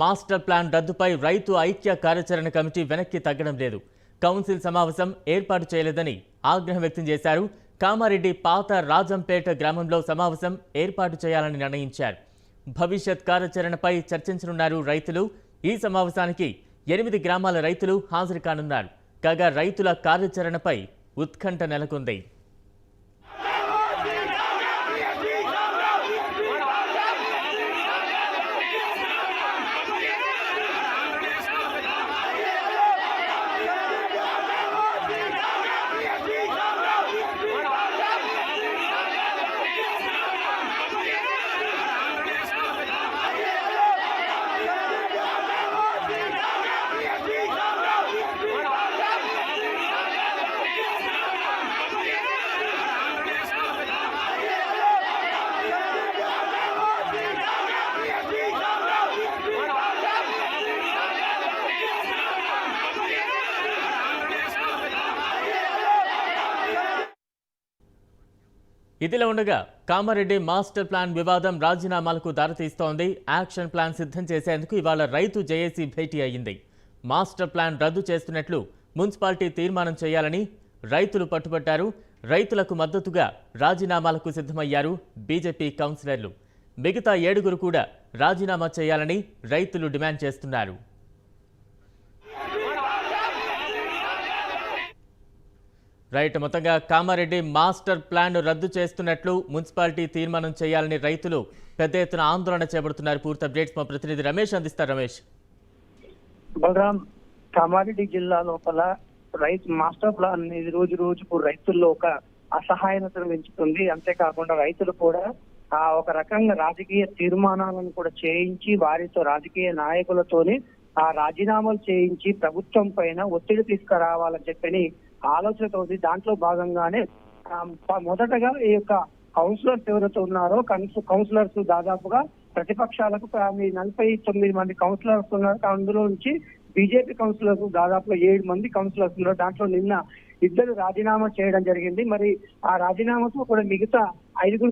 Master plan రద్దుపై రైతు ఐక్య కార్యాచరణ కమిటీ వెనక్కి తగ్గడం లేదు. కౌన్సిల్ సమావేశం ఏర్పాటు చేయలేదని ఆగ్రహం వ్యక్తం చేశారు. కామారెడ్డి పాత రాజంపేట గ్రామంలో సమావేశం ఏర్పాటు చేయాలని నిర్ణయించారు. భవిష్యత్ కార్యాచరణపై చర్చించనున్నారు రైతులు. ఈ సమావేశానికి 8 గ్రామాల రైతులు హాజరు కానున్నారు. కాగా రైతుల కార్యాచరణపై ఉత్కంఠ నెలకొంది. ఇదిలా ఉండగా కామారెడ్డి మాస్టర్ ప్లాన్ వివాదం రాజీనామాలకు దారితీస్తోంది. యాక్షన్ ప్లాన్ సిద్ధం చేసేందుకు ఇవాళ రైతు జేఏసీ భేటీ అయ్యింది. మాస్టర్ ప్లాన్ రద్దు చేస్తున్నట్లు మున్సిపాలిటీ తీర్మానం చేయాలని రైతులు పట్టుబట్టారు. రైతులకు మద్దతుగా రాజీనామాలకు సిద్ధమయ్యారు బీజేపీ కౌన్సిలర్లు. మిగతా 7 కూడా రాజీనామా చేయాలని రైతులు డిమాండ్ చేస్తున్నారు. రైట్, మొత్తంగా కామారెడ్డి మాస్టర్ ప్లాన్ రద్దు చేస్తున్నట్లు మున్సిపాలిటీ తీర్మానం చేయాలని రైతులు పెద్ద ఎత్తున ఆందోళన చేపడుతున్నారు. పూర్తి అప్డేట్స్ మా ప్రతినిధి రమేష్ అందిస్తారు. రమేష్, బలరాం, కామారెడ్డి జిల్లా లోపల రైతు మాస్టర్ ప్లాన్ అనేది రోజు రోజుకు రైతుల్లో ఒక అసహాయతను పెంచుతుంది. అంతేకాకుండా రైతులు కూడా ఒక రకంగా రాజకీయ తీర్మానాలను కూడా చేయించి వారితో రాజకీయ నాయకులతోని ఆ రాజీనామాలు చేయించి ప్రభుత్వం పైన ఒత్తిడి తీసుకురావాలని చెప్పని ఆలోచనతో ఉంది. దాంట్లో భాగంగానే మొదటగా ఈ యొక్క కౌన్సిలర్స్ ఎవరైతే ఉన్నారో కౌన్సిలర్స్ దాదాపుగా ప్రతిపక్షాలకు 49 మంది కౌన్సిలర్స్ ఉన్నారు. అందులో నుంచి బీజేపీ కౌన్సిలర్స్ దాదాపుగా 7 మంది కౌన్సిలర్స్ ఉన్నారు. దాంట్లో నిన్న 2 రాజీనామా చేయడం జరిగింది. మరి ఆ రాజీనామాతో కూడా మిగతా 5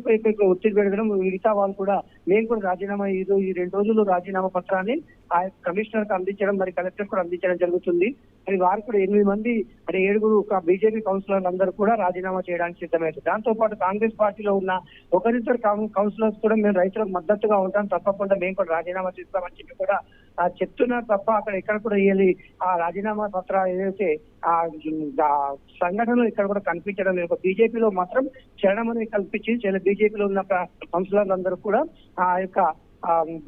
ఒత్తిడి పెరగడం, మిగతా వాళ్ళు కూడా మేము కూడా రాజీనామా ఈ 2 రోజులు రాజీనామా పత్రాన్ని ఆ కమిషనర్ కు అందించడం, మరి కలెక్టర్ కూడా అందించడం జరుగుతుంది. మరి వారు కూడా 8 మంది, మరి 7 బీజేపీ కౌన్సిలర్లు అందరూ కూడా రాజీనామా చేయడానికి సిద్ధమవుతుంది. దాంతో పాటు కాంగ్రెస్ పార్టీలో ఉన్న 1-2 కౌన్సిలర్స్ కూడా మేము రైతులకు మద్దతుగా ఉంటాం, తప్పకుండా మేము కూడా రాజీనామా చేస్తామని చెప్పి కూడా చెప్తున్నారు. తప్ప అక్కడ ఎక్కడ కూడా ఆ రాజీనామా పత్రాలు ఏదైతే ఆ సంఘటనలు ఇక్కడ కూడా కనిపించడం లేదు. బీజేపీలో మాత్రం చరణం అనేది కల్పించి బీజేపీలో ఉన్న కౌన్సిలర్లు అందరూ కూడా ఆ యొక్క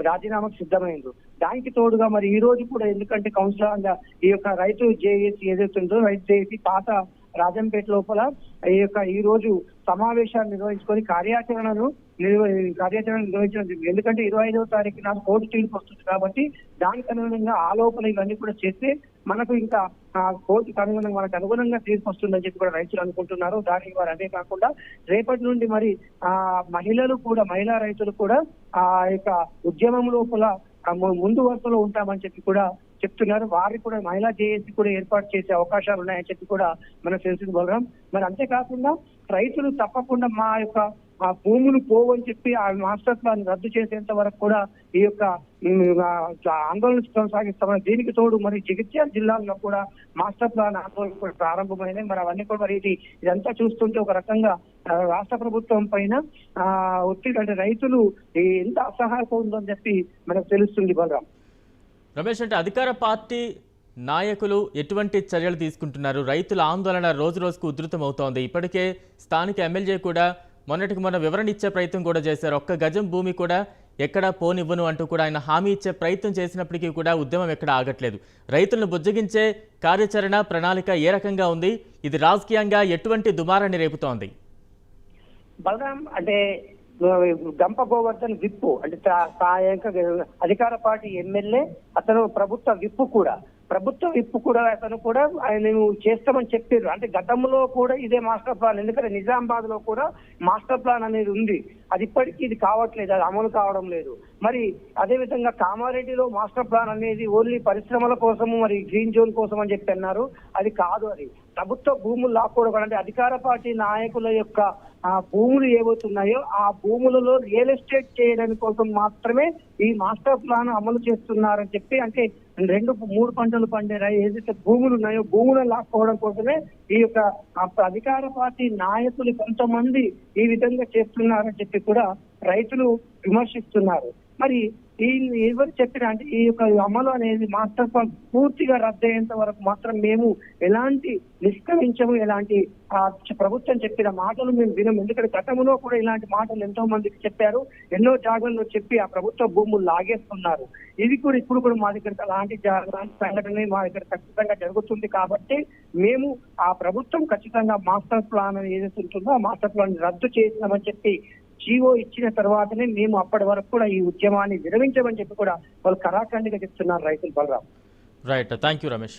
రాజీనామాకు సిద్ధమైంది. దానికి తోడుగా మరి ఈ రోజు కూడా, ఎందుకంటే కౌన్సిలర్ ఈ యొక్క రైతు జేఏసీ ఏదైతే ఉందో రైతు జేఏసీ పాత రాజంపేట లోపల ఈ రోజు సమావేశాన్ని నిర్వహించుకొని కార్యాచరణను నిర్వహించడం. ఎందుకంటే 25వ తారీఖు నాడు కోర్టు తీర్పు వస్తుంది కాబట్టి దానికి అనుగుణంగా ఆ లోపల ఇవన్నీ కూడా చేస్తే మనకు ఇంకా కోర్టుకు అనుగుణంగా మనకు అనుగుణంగా తీర్పు వస్తుందని చెప్పి కూడా రైతులు అనుకుంటున్నారు. దానికి వారు అదే కాకుండా రేపటి నుండి మరి మహిళా రైతులు కూడా ఆ యొక్క ఉద్యమం లోపల ముందు వరుసలో ఉంటామని చెప్పి కూడా చెప్తున్నారు. వారికి కూడా మహిళా జేఏసీ కూడా ఏర్పాటు చేసే అవకాశాలు ఉన్నాయని చెప్పి కూడా మనకు తెలిసింది బలరాం. మరి అంతేకాకుండా రైతులు తప్పకుండా మా యొక్క భూములు పోవని చెప్పి ఆ మాస్టర్ ప్లాన్ రద్దు చేసేంత వరకు కూడా ఈ యొక్క ఆందోళన కొనసాగిస్తామని, దీనికి తోడు మరి జగిత్యాల జిల్లాలో కూడా మాస్టర్ ప్లాన్ ఆందోళన కూడా ప్రారంభమైనాయి. మరి అవన్నీ కూడా మరి ఇదంతా చూస్తుంటే ఒక రకంగా రాష్ట్ర ప్రభుత్వం పైన ఒత్తిడి, అంటే రైతులు ఎంత అసహాయత ఉందని చెప్పి మనకు తెలుస్తుంది బలరాం. రమేష్, అంటే అధికార పార్టీ నాయకులు ఎటువంటి చర్యలు తీసుకుంటున్నారు? రైతుల ఆందోళన రోజు రోజుకు ఉధృతం అవుతోంది. ఇప్పటికే స్థానిక ఎమ్మెల్యే కూడా మొన్నటికి మొన్న వివరణ ఇచ్చే ప్రయత్నం కూడా చేశారు. 1 గజం భూమి కూడా ఎక్కడా పోనివ్వను అంటూ కూడా ఆయన హామీ ఇచ్చే ప్రయత్నం చేసినప్పటికీ కూడా ఉద్యమం ఎక్కడ ఆగట్లేదు. రైతులను బుజ్జగించే కార్యాచరణ ప్రణాళిక ఏ రకంగా ఉంది? ఇది రాజకీయంగా ఎటువంటి దుమారాన్ని రేపుతోంది? బలరాం, అంటే గంప గోవర్ధన్ విప్పు, అంటే అధికార పార్టీ ఎమ్మెల్యే, అతను ప్రభుత్వ విప్పు కూడా అతను కూడా ఆయన చేస్తామని చెప్పారు. అంటే గతంలో కూడా ఇదే మాస్టర్ ప్లాన్, ఎందుకంటే నిజామాబాద్ లో కూడా మాస్టర్ ప్లాన్ అనేది ఉంది, అది ఇప్పటికీ ఇది కావట్లేదు, అది అమలు కావడం లేదు. మరి అదే విధంగా కామారెడ్డిలో మాస్టర్ ప్లాన్ అనేది ఓన్లీ పరిశ్రమల కోసము, మరి గ్రీన్ జోన్ కోసం అని చెప్పి అన్నారు. అది కాదు, అది ప్రభుత్వ భూములు లాక్కోవడం అంటే అధికార పార్టీ నాయకుల యొక్క ఆ భూములు ఏవవుతున్నాయో ఆ భూములలో రియల్ ఎస్టేట్ చేయడం కోసం మాత్రమే ఈ మాస్టర్ ప్లాన్ అమలు చేస్తున్నారని చెప్పి, అంటే 2-3 పంటలు పండే ఏదైతే భూములు ఉన్నాయో భూములను లాక్కోవడం కోసమే ఈ యొక్క అధికార పార్టీ నాయకులు కొంతమంది ఈ విధంగా చేస్తున్నారని చెప్పి కూడా రైతులు విమర్శిస్తున్నారు. మరి ఈ ఎవరు చెప్పినా అంటే ఈ యొక్క అమలు అనేది మాస్టర్ ప్లాన్ పూర్తిగా రద్దయ్యేంత వరకు మాత్రం మేము ఎలాంటి నిష్క్రమించము, ఎలాంటి ప్రభుత్వం చెప్పిన మాటలు మేము వినము. ఎందుకంటే గతంలో కూడా ఇలాంటి మాటలు ఎంతో మందికి చెప్పారు, ఎన్నో జాగాల్లో చెప్పి ఆ ప్రభుత్వ భూములు లాగేస్తున్నారు. ఇది కూడా ఇప్పుడు కూడా మా దగ్గర అలాంటి సంఘటన మా దగ్గర ఖచ్చితంగా జరుగుతుంది. కాబట్టి మేము ఆ ప్రభుత్వం ఖచ్చితంగా మాస్టర్ ప్లాన్ ఏదైతే ఉంటుందో ఆ మాస్టర్ ప్లాన్ రద్దు చేసినామని చెప్పి జీవో ఇచ్చిన తర్వాతనే మేము అప్పటి వరకు కూడా ఈ ఉద్యమాన్ని విరమించమని చెప్పి కూడా వాళ్ళు కరాఖండిగా చెప్తున్నారు రైతులు. Balaram. Right, thank you Ramesh.